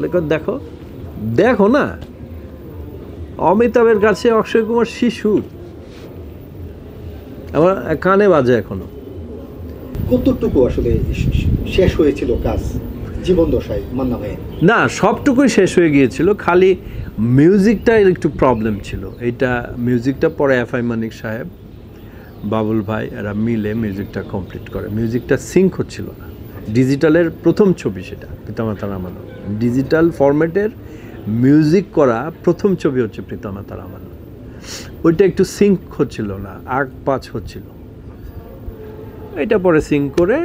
দেখো দেখো না, অমিতাভের কাছে অক্ষয় কুমার শিশু। আমার কানে বাজে এখনো। কতটুকু আসলে শেষ হয়েছিল কাজ জীবন দশায় মান্না ভাই? না, সবটুকুই শেষ হয়ে গিয়েছিল, খালি মিউজিকটা একটু প্রবলেম ছিল। এইটা মিউজিকটা পরে এফআই মানিক সাহেব, বাবুল ভাই এরা মিলে মিউজিকটা কমপ্লিট করে। মিউজিকটা সিঙ্ক হচ্ছিল না। ডিজিটালের প্রথম ছবি সেটা, পিতামাতা রামানো। ডিজিটাল ফরম্যাটের মিউজিক করা প্রথম ছবি হচ্ছে পিতামাতা রামানো। ওইটা একটু সিঙ্ক হচ্ছিল না, আগ পাঁচ হচ্ছিল। এটা পরে সিঙ্ক করে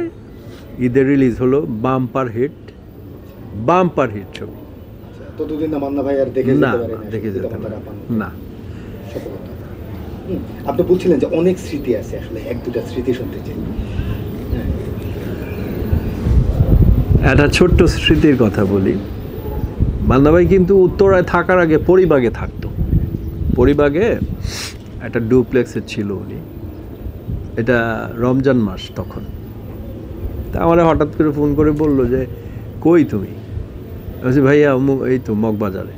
ঈদে রিলিজ হলো। বাম্পার হিট ছবি। ততদিন না মান্না ভাই আর দেখে যেতে পারে না, দেখে যেতে পারে না। সফলতা। আপনি বলছিলেন যে অনেক স্মৃতি আছে, আসলে এক দুটা স্মৃতি শুনতে চাই। একটা ছোট্ট স্মৃতির কথা বলি। মান্না ভাই কিন্তু উত্তরায় থাকার আগে পরিবাগে থাকতো। পরিবাগে একটা ডুপ্লেক্সে ছিল উনি। এটা রমজান মাস তখন। তা আমার হঠাৎ করে ফোন করে বললো যে কই তুমি? বলছি ভাইয়া এই তো মগবাজারে।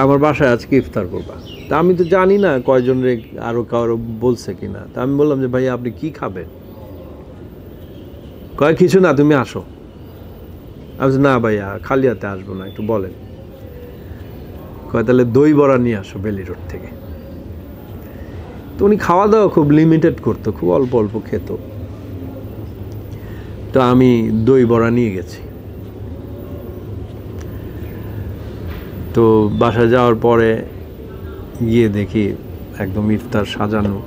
আমার বাসায় আজকে ইফতার করবা। তা আমি তো জানি না কয়জন রে আরও কারো বলছে কিনা। তা আমি বললাম যে ভাইয়া আপনি কি খাবেন? কয় কিছু না, তুমি আসো। আমি বলছি না ভাইয়া, খালি হাতে আসবো না, একটু বলেন। কয় তাহলে দই বড়া নিয়ে আসো বেলি রোড থেকে। তো উনি খাওয়া দাওয়া খুব লিমিটেড করতো, খুব অল্প অল্প খেত। তো আমি দই বড়া নিয়ে গেছি। তো বাসায় যাওয়ার পরে গিয়ে দেখি একদম ইফতার সাজানো।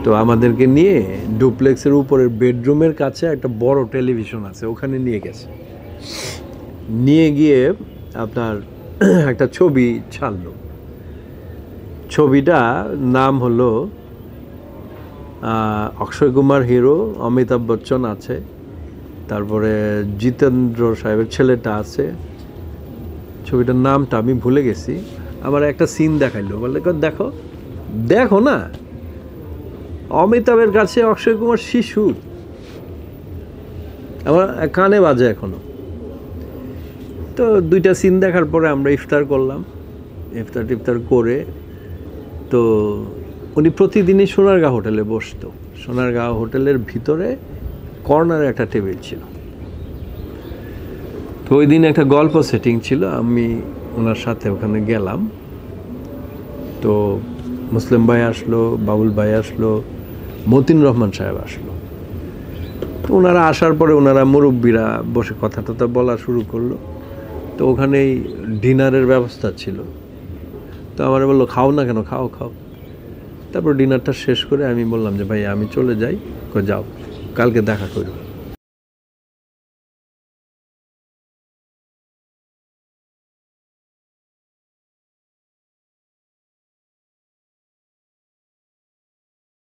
তো আমাদেরকে নিয়ে ডুপ্লেক্সের উপরের বেডরুমের কাছে একটা বড় টেলিভিশন আছে, ওখানে নিয়ে গেছে। নিয়ে গিয়ে আপনার একটা ছবি ছাড়লো। ছবিটা নাম হলো অক্ষয় কুমার হিরো, অমিতাভ বচ্চন আছে, তারপরে জিতেন্দ্র সাহেবের ছেলেটা আছে। ছবিটার নামটা আমি ভুলে গেছি। আমার একটা সিন দেখাইলো, বলে দেখো দেখো না, অমিতাভের কাছে অক্ষয় কুমার শিশু। আমার কানে বাজে এখনো। তো দুইটা সিন দেখার পরে আমরা ইফতার করলাম। ইফতার করে তো উনি প্রতিদিনই সোনারগাঁ হোটেলে বসতো। সোনারগাঁ হোটেলের ভিতরে কর্নারে একটা টেবিল ছিল। তো ওই দিন একটা গল্প সেটিং ছিল, আমি ওনার সাথে ওখানে গেলাম। তো মুসলিম ভাই আসলো, বাবুল ভাই আসলো, মতিন রহমান সাহেব আসলো। তো ওনারা আসার পরে ওনারা মুরব্বীরা বসে কথা টথা বলা শুরু করলো। তো ওখানেই ডিনারের ব্যবস্থা ছিল। তো আমার বললো খাও না কেন, খাও। তারপর ডিনারটা শেষ করে আমি বললাম যে ভাই আমি চলে যাই। যাও, কালকে দেখা করব।